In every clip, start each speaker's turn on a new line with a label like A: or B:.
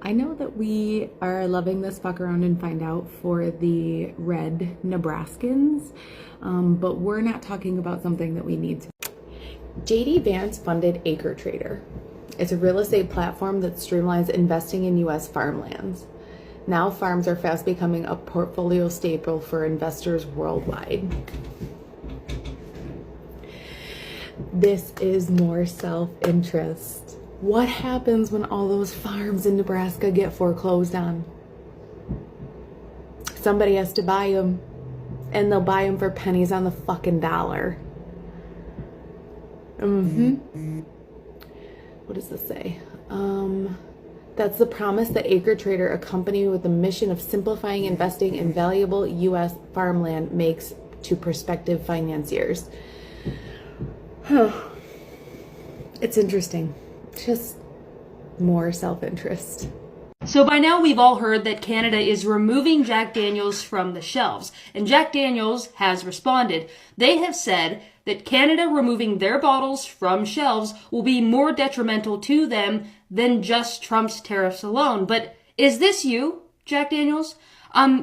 A: I know that we are loving this fuck around and find out for the red Nebraskans, but we're not talking about something that we need to. JD Vance funded Acre Trader. It's a real estate platform that streamlines investing in U.S. farmlands. Now farms are fast becoming a portfolio staple for investors worldwide. This is more self-interest. What happens when all those farms in Nebraska get foreclosed on? Somebody has to buy them, and they'll buy them for pennies on the fucking dollar. What does this say? That's the promise that Acre Trader, a company with the mission of simplifying investing in valuable U.S. farmland, makes to prospective financiers. It's interesting. Just more self-interest.
B: So by now we've all heard that Canada is removing Jack Daniels from the shelves, and Jack Daniels has responded. They have said that Canada removing their bottles from shelves will be more detrimental to them than just Trump's tariffs alone. But is this you, Jack Daniels?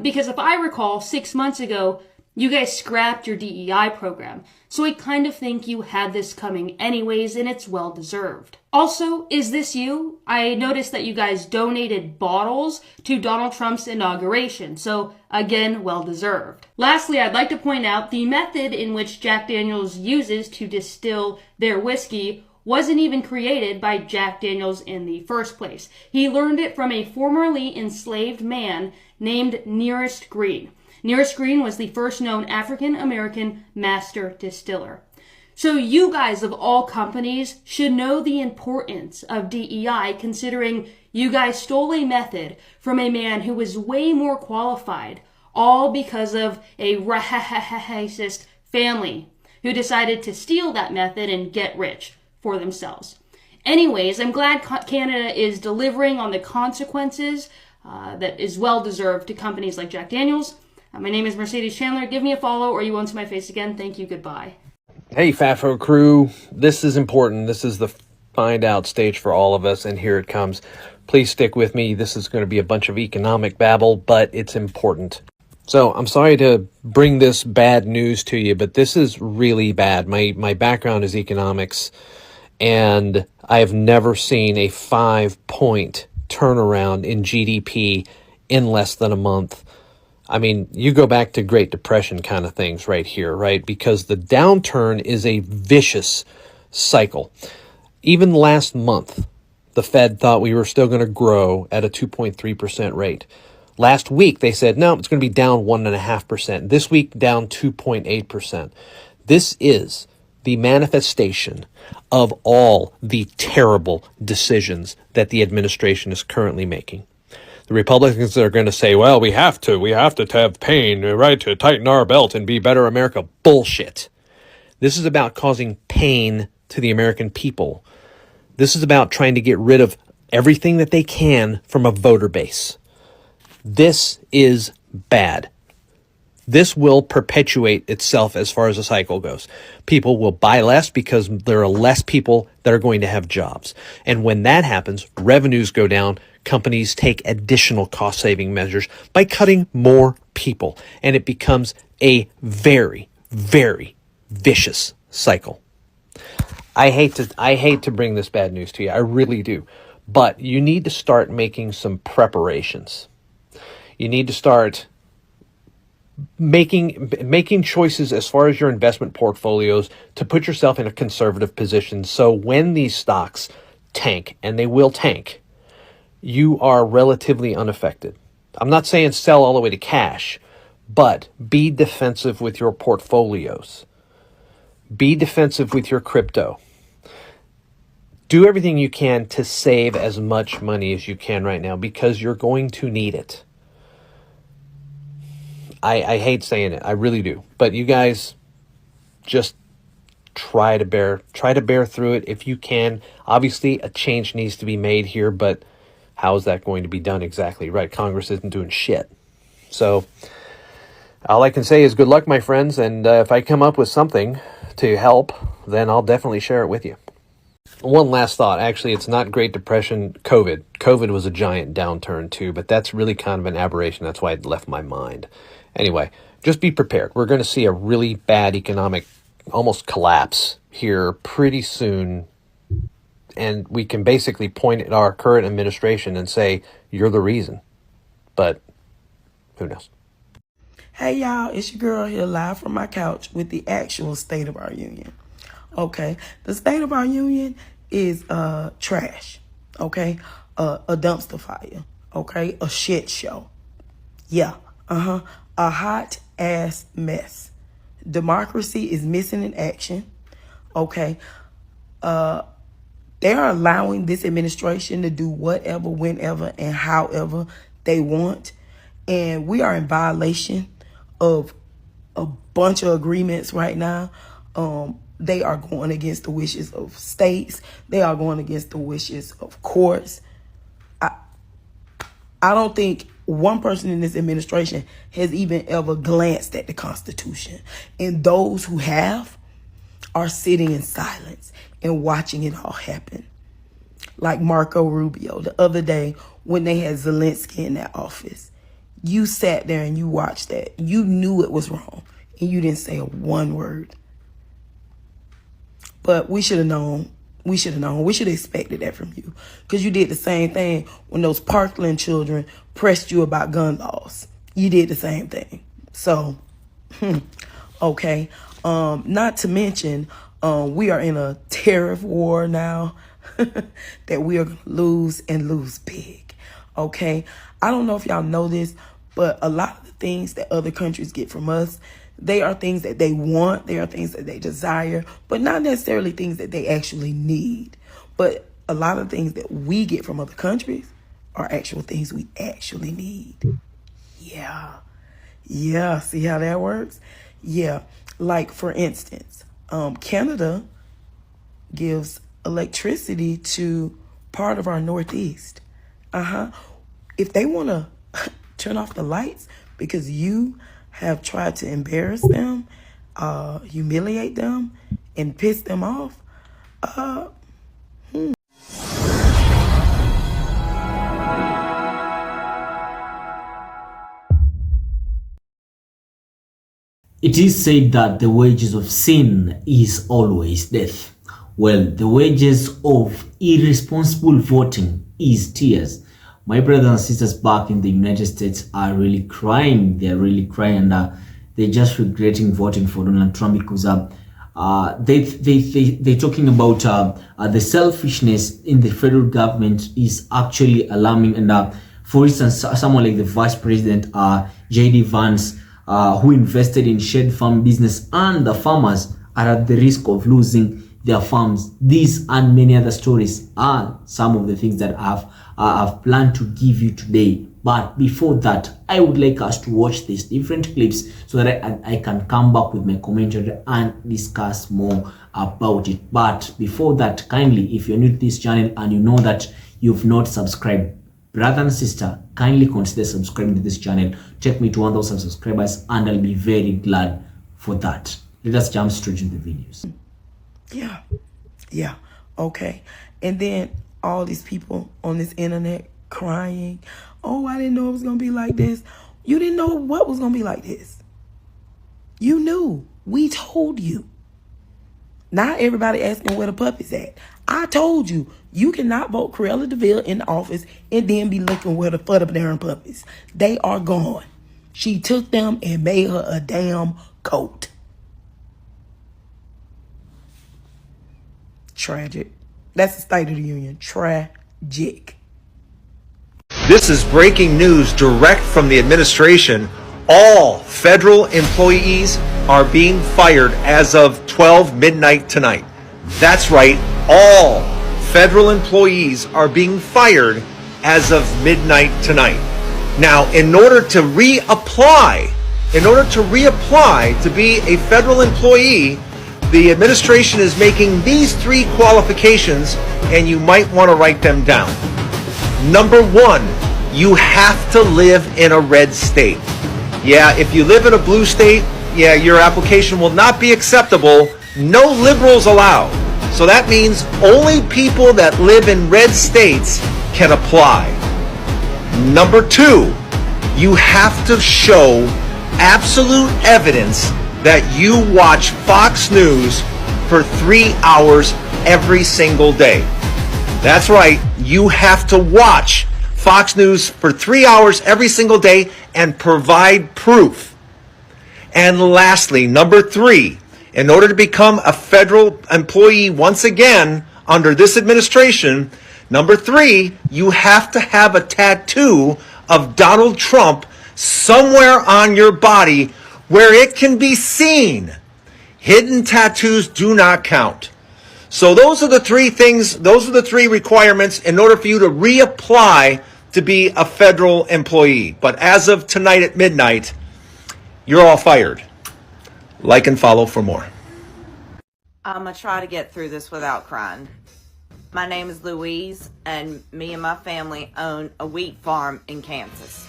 B: Because if I recall, 6 months ago, you guys scrapped your DEI program. So I kind of think you had this coming anyways, and it's well deserved. Also, is this you? I noticed that you guys donated bottles to Donald Trump's inauguration. So again, well deserved. Lastly, I'd like to point out the method in which Jack Daniels uses to distill their whiskey wasn't even created by Jack Daniels in the first place. He learned it from a formerly enslaved man named Nearest Green. Nearest Green was the first known African-American master distiller. So you guys of all companies should know the importance of DEI, considering you guys stole a method from a man who was way more qualified, all because of a racist family who decided to steal that method and get rich for themselves. Anyways, I'm glad Canada is delivering on the consequences that is well deserved to companies like Jack Daniels. My name is Mercedes Chandler. Give me a follow or you won't see my face again. Thank you. Goodbye.
C: Hey, FAFO crew. This is important. This is the find out stage for all of us, and here it comes. Please stick with me. This is going to be a bunch of economic babble, but it's important. So I'm sorry to bring this bad news to you, but this is really bad. My background is economics, and I've never seen a 5-point turnaround in GDP in less than a month. I mean, you go back to Great Depression kind of things right here, right? Because the downturn is a vicious cycle. Even last month, the Fed thought we were still going to grow at a 2.3% rate. Last week, they said, no, it's going to be down 1.5%. This week, down 2.8%. This is the manifestation of all the terrible decisions that the administration is currently making. The Republicans are going to say, well, we have to have pain, right, to tighten our belt and be better America. Bullshit. This is about causing pain to the American people. This is about trying to get rid of everything that they can from a voter base. This is bad. This will perpetuate itself as far as the cycle goes. People will buy less because there are less people that are going to have jobs. And when that happens, revenues go down. Companies take additional cost-saving measures by cutting more people. And it becomes a very, very vicious cycle. I hate to bring this bad news to you. I really do. But you need to start making some preparations. You need to start making choices as far as your investment portfolios to put yourself in a conservative position. So when these stocks tank, and they will tank, you are relatively unaffected. I'm not saying sell all the way to cash, but be defensive with your portfolios. Be defensive with your crypto. Do everything you can to save as much money as you can right now, because you're going to need it. I hate saying it. I really do. But you guys just try to bear through it if you can. Obviously, a change needs to be made here, but how is that going to be done exactly? Right? Congress isn't doing shit. So all I can say is good luck, my friends. And if I come up with something to help, then I'll definitely share it with you. One last thought. Actually, it's not Great Depression. COVID was a giant downturn too, but that's really kind of an aberration. That's why it left my mind. Anyway, just be prepared. We're going to see a really bad economic almost collapse here pretty soon. And we can basically point at our current administration and say, you're the reason. But who knows?
D: Hey y'all, it's your girl here live from my couch with the actual state of our union. Okay, the state of our union is trash. Okay, a dumpster fire. Okay, a shit show. Yeah, a hot ass mess. Democracy is missing in action. Okay, they are allowing this administration to do whatever, whenever, and however they want, and we are in violation of a bunch of agreements right now. They are going against the wishes of states. They are going against the wishes of courts. I don't think one person in this administration has even ever glanced at the Constitution. And those who have are sitting in silence and watching it all happen. Like Marco Rubio the other day when they had Zelensky in that office. You sat there and you watched that. You knew it was wrong and you didn't say a one word. But we should have known. We should have expected that from you. Because you did the same thing when those Parkland children pressed you about gun laws. You did the same thing. So, okay. Not to mention, we are in a tariff war now that we are going to lose and lose big. Okay. I don't know if y'all know this, but a lot of the things that other countries get from us, they are things that they want. They are things that they desire, but not necessarily things that they actually need. But a lot of things that we get from other countries are actual things we actually need. Yeah. See how that works? Yeah. Like, for instance, Canada gives electricity to part of our Northeast. If they want to turn off the lights because you have tried to embarrass them, humiliate them, and piss them off,
E: It is said that the wages of sin is always death. Well, the wages of irresponsible voting is tears. My brothers and sisters back in the United States are really crying. They're really crying, and they're just regretting voting for Donald Trump because they're talking about the selfishness in the federal government is actually alarming. And for instance, someone like the Vice President, J.D. Vance, who invested in shed farm business, and the farmers are at the risk of losing their farms. These and many other stories are some of the things that I've planned to give you today. But before that, I would like us to watch these different clips so that I can come back with my commentary and discuss more about it. But before that, kindly, if you're new to this channel and you know that you've not subscribed, brother and sister, kindly consider subscribing to this channel. Take me to 1,000 subscribers and I'll be very glad for that. Let us jump straight into the videos.
D: Yeah, okay. And then all these people on this internet crying, oh, I didn't know it was going to be like this. You didn't know what was going to be like this. You knew. We told you. Not everybody asking where the puppy's at. I told you, you cannot vote Cruella DeVille in the office and then be looking where the damn puppies. They are gone. She took them and made her a damn coat. Tragic. That's the State of the Union. Tragic.
F: This is breaking news direct from the administration. All federal employees are being fired as of 12 midnight tonight. That's right. All federal employees are being fired as of midnight tonight. Now, in order to reapply to be a federal employee, the administration is making these 3 qualifications, and you might want to write them down. Number 1, you have to live in a red state. Yeah, if you live in a blue state, yeah, your application will not be acceptable. No liberals allowed. So that means only people that live in red states can apply. Number 2, you have to show absolute evidence that you watch Fox News for 3 hours every single day. That's right, you have to watch Fox News for 3 hours every single day and provide proof. And lastly, number 3, in order to become a federal employee once again under this administration, number 3, you have to have a tattoo of Donald Trump somewhere on your body where it can be seen. Hidden tattoos do not count. So those are the 3 things, those are the 3 requirements in order for you to reapply to be a federal employee. But as of tonight at midnight, you're all fired. Like and follow for more.
G: I'm going to try to get through this without crying. My name is Louise, and me and my family own a wheat farm in Kansas.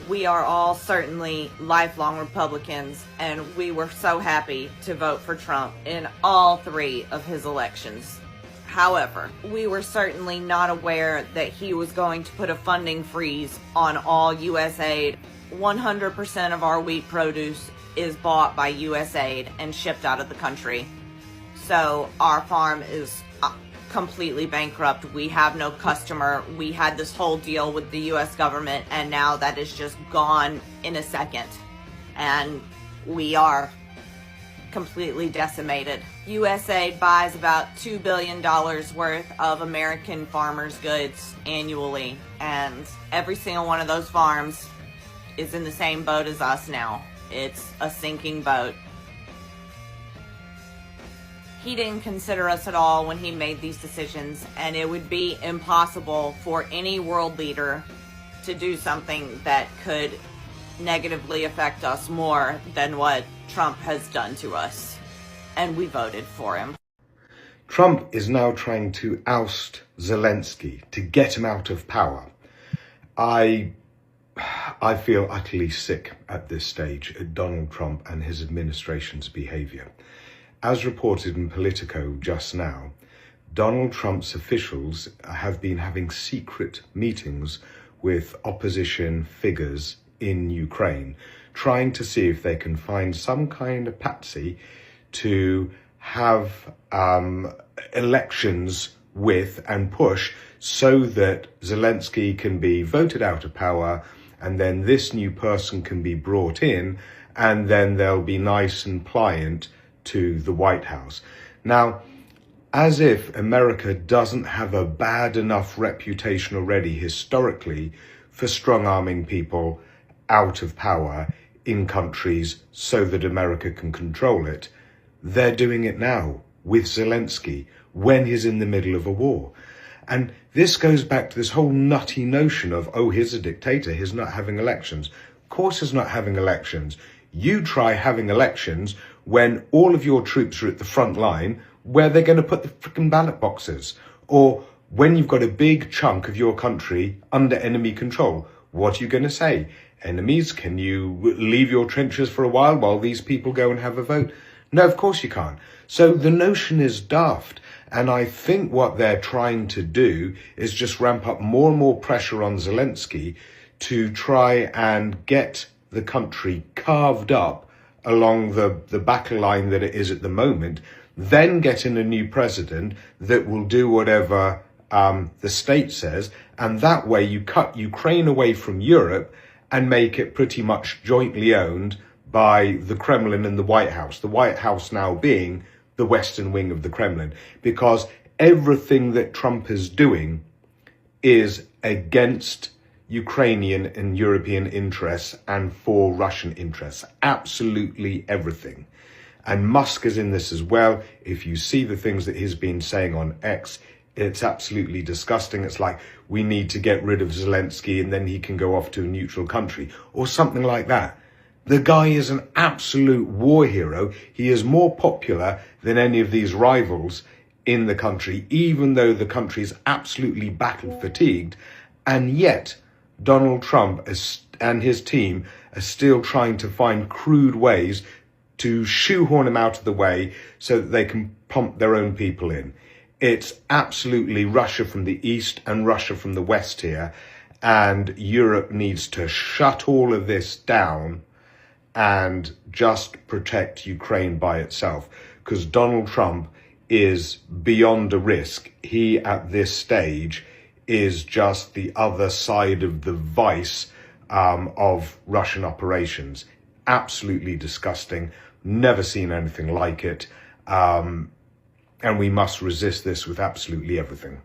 G: We are all certainly lifelong Republicans, and we were so happy to vote for Trump in all 3 of his elections. However, we were certainly not aware that he was going to put a funding freeze on all USAID. 100% of our wheat produce is bought by USAID and shipped out of the country. So our farm is completely bankrupt. We have no customer. We had this whole deal with the US government, and now that is just gone in a second. And we are completely decimated. USAID buys about $2 billion worth of American farmers' goods annually, and every single one of those farms is in the same boat as us now. It's a sinking boat. He didn't consider us at all when he made these decisions, and it would be impossible for any world leader to do something that could negatively affect us more than what Trump has done to us. And we voted for him.
H: Trump is now trying to oust Zelensky to get him out of power. I feel utterly sick at this stage at Donald Trump and his administration's behavior. As reported in Politico just now, Donald Trump's officials have been having secret meetings with opposition figures in Ukraine, trying to see if they can find some kind of patsy to have elections with and push so that Zelensky can be voted out of power, and then this new person can be brought in, and then they'll be nice and pliant to the White House. Now, as if America doesn't have a bad enough reputation already historically for strong-arming people out of power in countries so that America can control it, they're doing it now with Zelensky when he's in the middle of a war. And this goes back to this whole nutty notion of, oh, he's a dictator, he's not having elections. Of course he's not having elections. You try having elections when all of your troops are at the front line where they're going to put the frickin' ballot boxes, or when you've got a big chunk of your country under enemy control. What are you going to say? Enemies, can you leave your trenches for a while these people go and have a vote? No, of course you can't. So the notion is daft. And I think what they're trying to do is just ramp up more and more pressure on Zelensky to try and get the country carved up along the battle line that it is at the moment, then get in a new president that will do whatever the state says, and that way you cut Ukraine away from Europe and make it pretty much jointly owned by the Kremlin and the White House now being the Western wing of the Kremlin, because everything that Trump is doing is against Ukrainian and European interests and for Russian interests. Absolutely everything. And Musk is in this as well. If you see the things that he's been saying on X, it's absolutely disgusting. It's like, we need to get rid of Zelensky and then he can go off to a neutral country or something like that. The guy is an absolute war hero. He is more popular than any of these rivals in the country, even though the country is absolutely battle fatigued. And yet Donald Trump and his team are still trying to find crude ways to shoehorn him out of the way so that they can pump their own people in. It's absolutely Russia from the east and Russia from the west here. And Europe needs to shut all of this down and just protect Ukraine by itself. Because Donald Trump is beyond a risk. He, at this stage, is just the other side of the vice of Russian operations. Absolutely disgusting. Never seen anything like it. And we must resist this with absolutely everything.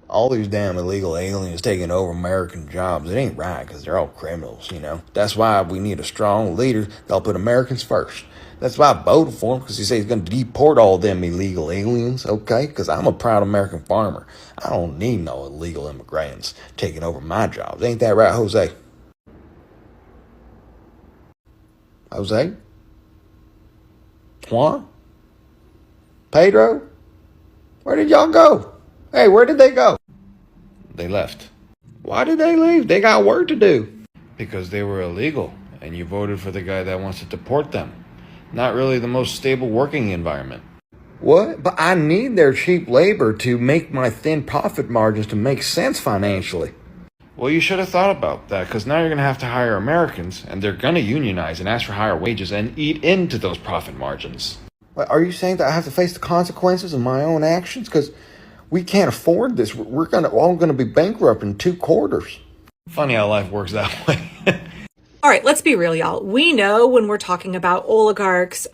I: All these damn illegal aliens taking over American jobs, it ain't right because they're all criminals, you know. That's why we need a strong leader that'll put Americans first. That's why I voted for him, because he said he's going to deport all them illegal aliens, okay? Because I'm a proud American farmer. I don't need no illegal immigrants taking over my jobs. Ain't that right, Jose? Jose? Juan? Pedro? Where did y'all go? Hey, where did they go? They left. Why did they leave? They got work to do. Because they were illegal, and you voted for the guy that wants to deport them. Not really the most stable working environment. What? But I need their cheap labor to make my thin profit margins to make sense financially. Well, you should have thought about that, because now you're going to have to hire Americans, and they're going to unionize and ask for higher wages and eat into those profit margins. What, are you saying that I have to face the consequences of my own actions? Because we can't afford this. We're all going to be bankrupt in 2 quarters. Funny how life works that way.
J: All right, let's be real, y'all. We know when we're talking about oligarchs,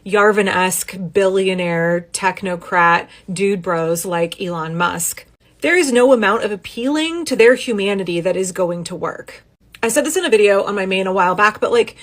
J: Yarvin-esque billionaire, technocrat, dude bros like Elon Musk, there is no amount of appealing to their humanity that is going to work. I said this in a video on my main a while back, but like,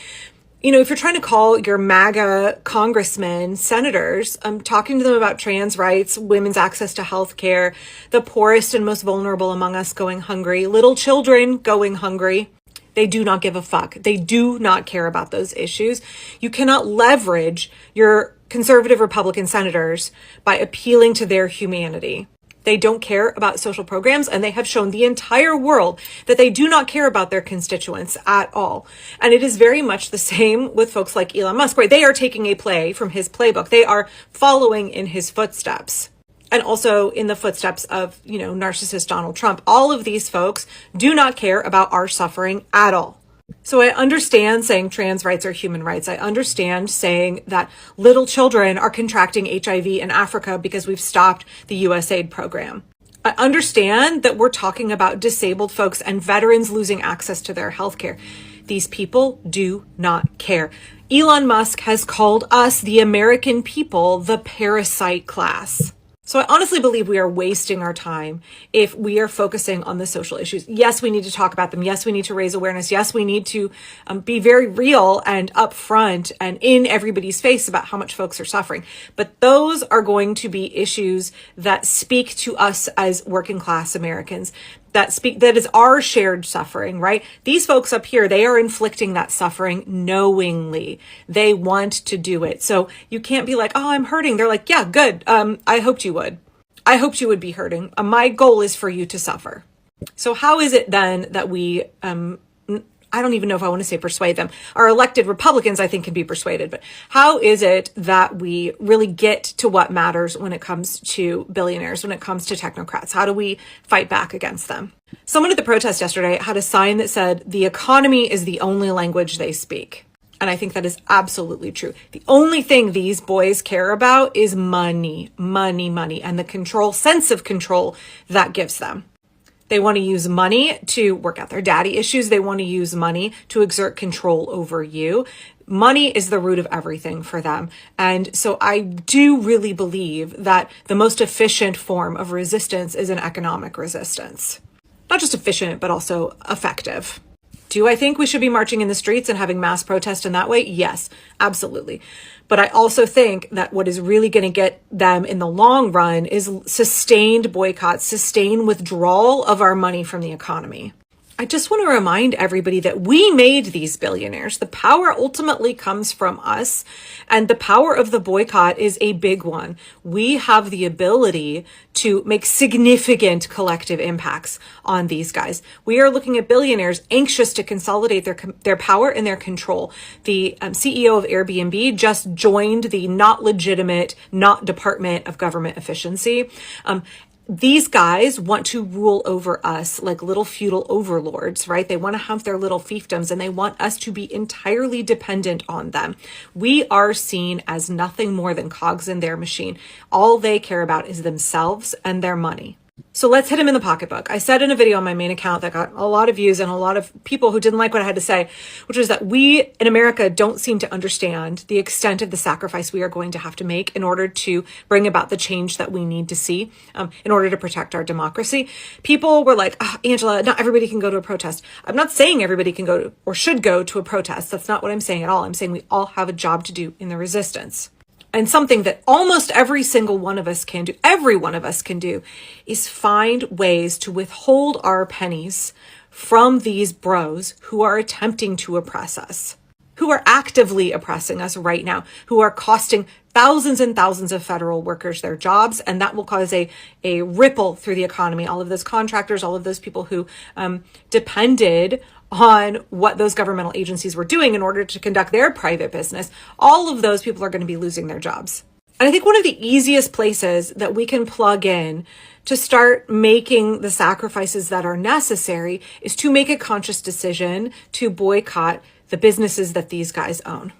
J: you know, if you're trying to call your MAGA congressmen, senators, talking to them about trans rights, women's access to healthcare, the poorest and most vulnerable among us going hungry, little children going hungry, they do not give a fuck. They do not care about those issues. You cannot leverage your conservative Republican senators by appealing to their humanity. They don't care about social programs, and they have shown the entire world that they do not care about their constituents at all. And it is very much the same with folks like Elon Musk, right? They are taking a play from his playbook. They are following in his footsteps. And also in the footsteps of, you know, narcissist Donald Trump. All of these folks do not care about our suffering at all. So I understand saying trans rights are human rights. I understand saying that little children are contracting HIV in Africa because we've stopped the USAID program. I understand that we're talking about disabled folks and veterans losing access to their healthcare. These people do not care. Elon Musk has called us, the American people, the parasite class. So I honestly believe we are wasting our time if we are focusing on the social issues. Yes, we need to talk about them. Yes, we need to raise awareness. Yes, we need to be very real and upfront and in everybody's face about how much folks are suffering. But those are going to be issues that speak to us as working class Americans, that is our shared suffering, right? These folks up here, they are inflicting that suffering knowingly. They want to do it. So you can't be like, oh, I'm hurting. They're like, yeah, good. I hoped you would. I hoped you would be hurting. My goal is for you to suffer. So how is it then that we, I don't even know if I want to say persuade them. Our elected Republicans, I think, can be persuaded. But how is it that we really get to what matters when it comes to billionaires, when it comes to technocrats? How do we fight back against them? Someone at the protest yesterday had a sign that said, the economy is the only language they speak. And I think that is absolutely true. The only thing these boys care about is money, money, money, and the sense of control that gives them. They want to use money to work out their daddy issues. They want to use money to exert control over you. Money is the root of everything for them. And so I do really believe that the most efficient form of resistance is an economic resistance. Not just efficient, but also effective. Do I think we should be marching in the streets and having mass protest in that way? Yes, absolutely. But I also think that what is really going to get them in the long run is sustained boycotts, sustained withdrawal of our money from the economy. I just want to remind everybody that we made these billionaires. The power ultimately comes from us, and the power of the boycott is a big one. We have the ability to make significant collective impacts on these guys. We are looking at billionaires anxious to consolidate their power and their control. The CEO of Airbnb just joined the not legitimate, not Department of Government Efficiency. These guys want to rule over us like little feudal overlords, right? They want to have their little fiefdoms and they want us to be entirely dependent on them. We are seen as nothing more than cogs in their machine. All they care about is themselves and their money. So let's hit him in the pocketbook. I said in a video on my main account that got a lot of views and a lot of people who didn't like what I had to say, which was that we in America don't seem to understand the extent of the sacrifice we are going to have to make in order to bring about the change that we need to see in order to protect our democracy. People were like, oh, Angela, not everybody can go to a protest. I'm not saying everybody can go to or should go to a protest. That's not what I'm saying at all. I'm saying we all have a job to do in the resistance. And something that almost every single one of us can do, every one of us can do, is find ways to withhold our pennies from these bros who are attempting to oppress us, who are actively oppressing us right now, who are costing thousands and thousands of federal workers their jobs. And that will cause a ripple through the economy. All of those contractors, all of those people who depended on what those governmental agencies were doing in order to conduct their private business, all of those people are going to be losing their jobs. And I think one of the easiest places that we can plug in to start making the sacrifices that are necessary is to make a conscious decision to boycott the businesses that these guys own.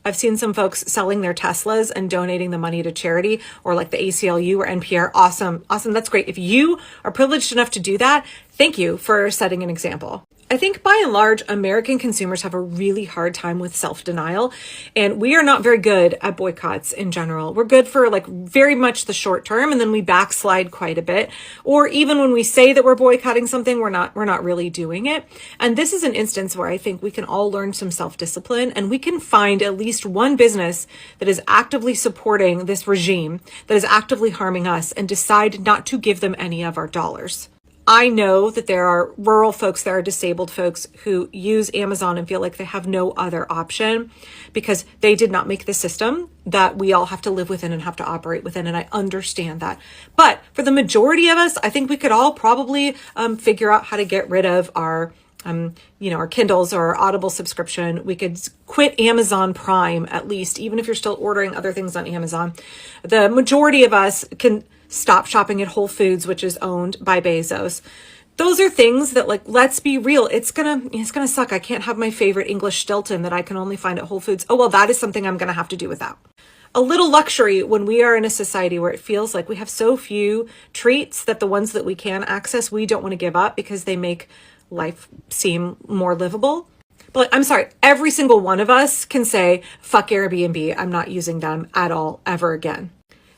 J: I've seen some folks selling their Teslas and donating the money to charity, or like the ACLU or NPR. Awesome. That's great. If you are privileged enough to do that, thank you for setting an example. I think by and large, American consumers have a really hard time with self-denial, and we are not very good at boycotts in general. We're good for like very much the short term, and then we backslide quite a bit. Or even when we say that we're boycotting something, we're not really doing it. And this is an instance where I think we can all learn some self-discipline, and we can find at least one business that is actively supporting this regime, that is actively harming us, and decide not to give them any of our dollars. I know that there are rural folks, there are disabled folks who use Amazon and feel like they have no other option because they did not make the system that we all have to live within and have to operate within. And I understand that. But for the majority of us, I think we could all probably figure out how to get rid of our our Kindles or our Audible subscription. We could quit Amazon Prime, at least, even if you're still ordering other things on Amazon. The majority of us can stop shopping at Whole Foods, which is owned by Bezos. Those are things that, like, let's be real. It's gonna suck. I can't have my favorite English Stilton that I can only find at Whole Foods. Oh, well, that is something I'm gonna have to do without. A little luxury when we are in a society where it feels like we have so few treats that the ones that we can access, we don't want to give up because they make life seem more livable. But I'm sorry, every single one of us can say, fuck Airbnb. I'm not using them at all ever again.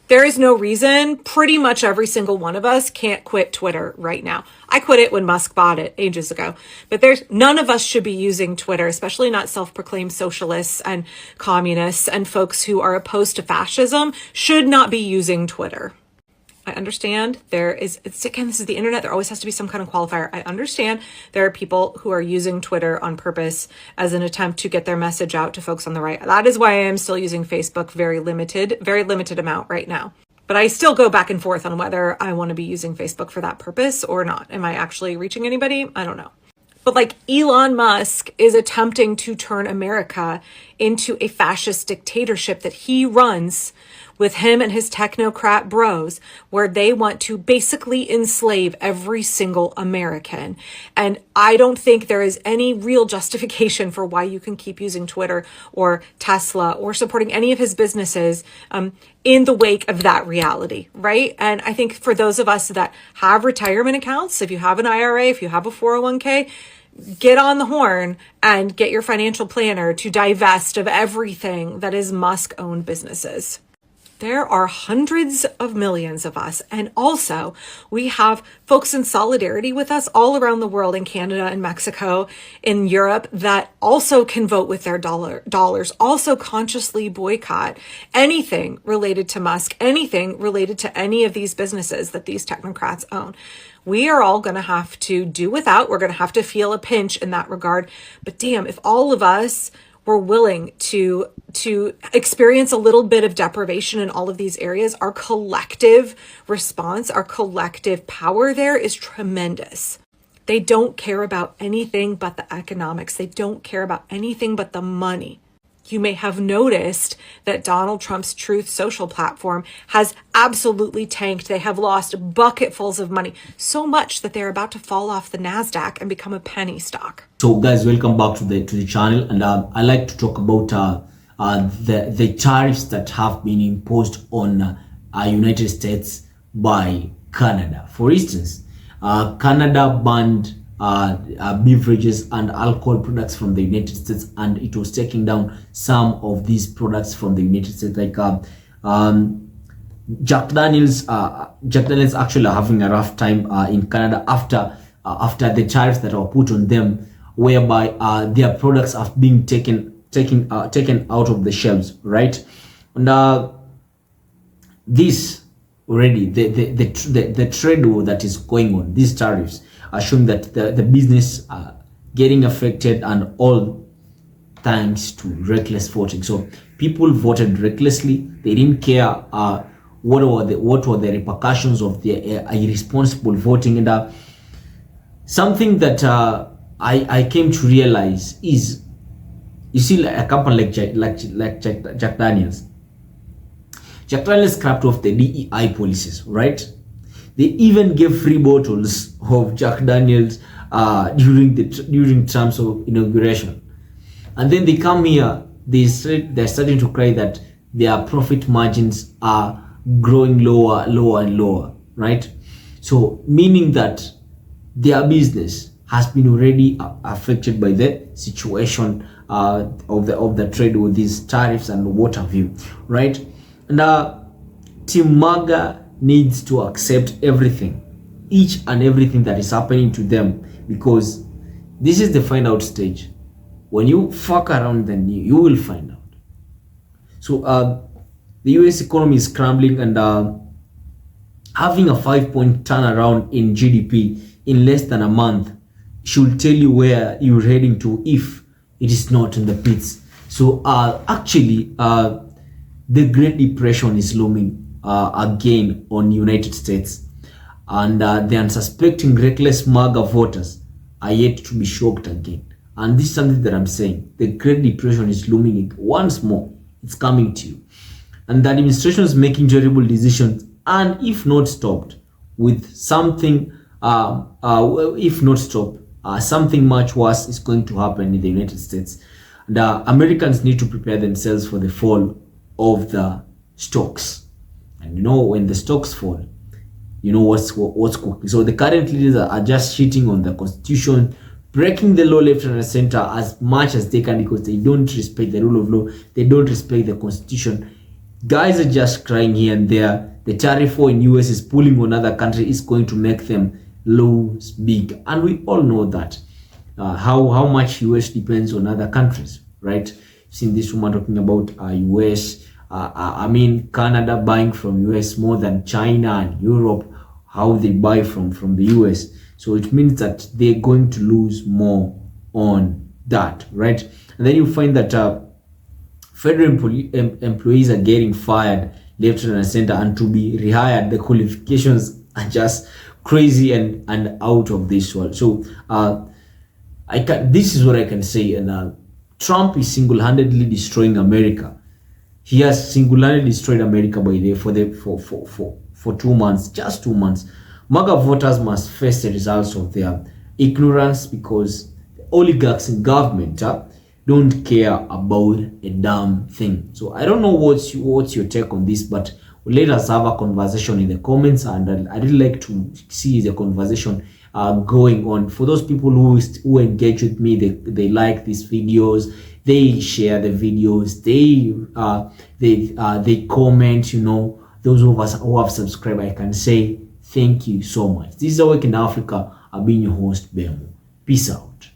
J: There is no reason pretty much every single one of us can't quit Twitter right now. I quit it when Musk bought it ages ago, but none of us should be using Twitter, especially not self-proclaimed socialists and communists and folks who are opposed to fascism should not be using Twitter. I understand this is the internet. There always has to be some kind of qualifier. I understand there are people who are using Twitter on purpose as an attempt to get their message out to folks on the right. That is why I am still using Facebook very limited amount right now. But I still go back and forth on whether I want to be using Facebook for that purpose or not. Am I actually reaching anybody? I don't know. But like Elon Musk is attempting to turn America into a fascist dictatorship that he runs with him and his technocrat bros, where they want to basically enslave every single American. And I don't think there is any real justification for why you can keep using Twitter or Tesla or supporting any of his businesses in the wake of that reality, right? And I think for those of us that have retirement accounts, if you have an IRA, if you have a 401k, get on the horn and get your financial planner to divest of everything that is Musk-owned businesses. There are hundreds of millions of us. And also, we have folks in solidarity with us all around the world, in Canada and Mexico, in Europe, that also can vote with their dollars, also consciously boycott anything related to Musk, anything related to any of these businesses that these technocrats own. We are all going to have to do without. We're going to have to feel a pinch in that regard. But damn, if all of us were willing to experience a little bit of deprivation in all of these areas, our collective response, our collective power there is tremendous. They don't care about anything but the economics. They don't care about anything but the money. You may have noticed that Donald Trump's Truth Social platform has absolutely tanked. They have lost bucketfuls of money, so much that they're about to fall off the NASDAQ and become a penny stock.
E: So guys, welcome back to the channel, and I like to talk about the tariffs that have been imposed on United States by Canada. For instance, Canada banned beverages and alcohol products from the United States, and it was taking down some of these products from the United States, like Jack Daniels. Jack Daniels actually are having a rough time in Canada after the tariffs that were put on them, whereby their products are being taken out of the shelves, right? And this already, the trade war that is going on, these tariffs are showing that the business are getting affected, and all thanks to reckless voting. So people voted recklessly. They didn't care what were the repercussions of their irresponsible voting. And something that I came to realize is, you see, like a company like Jack Daniels. Jack Daniels scrapped off the DEI policies, right? They even gave free bottles of Jack Daniels during Trump's inauguration. And then they come here, they're starting to cry that their profit margins are growing lower and lower, right? So meaning that their business has been already affected by the situation of the trade with these tariffs and what have you, right? And Team MAGA needs to accept everything, each and everything that is happening to them, because this is the find out stage. When you fuck around, then you will find out. So the US economy is crumbling, and having a 5-point turnaround in GDP in less than a month should tell you where you're heading to if it is not in the pits. So actually the Great Depression is looming again on United States, and the unsuspecting reckless MAGA voters are yet to be shocked again. And this is something that I'm saying, the Great Depression is looming once more. It's coming to you, and the administration is making terrible decisions, and if not stopped with something something much worse is going to happen in the United States. The Americans need to prepare themselves for the fall of the stocks. And you know, when the stocks fall, you know what's cooking. So the current leaders are just cheating on the constitution, breaking the law left and center as much as they can, because they don't respect the rule of law. They don't respect the constitution. Guys are just crying here and there. The tariff war in US is pulling on other countries, is going to make them lose big. And we all know that. How much US depends on other countries, right? You've seen this woman talking about US, Canada buying from US more than China and Europe, how they buy from the US. So it means that they're going to lose more on that, right? And then you find that federal employees are getting fired left and center, and to be rehired, the qualifications are just crazy and out of this world. So this is what I can say. And Trump is single-handedly destroying America. He has single-handedly destroyed America by the for 2 months, just 2 months. MAGA voters must face the results of their ignorance, because the oligarchs in government don't care about a damn thing. So I don't know what's your take on this, but let us have a conversation in the comments, and I'd really like to see the conversation going on. For those people who engage with me, they like these videos, they share the videos, they comment, you know, those of us who have subscribed, I can say thank you so much. This is Awake in Africa. I've been your host, Bemo. Peace out.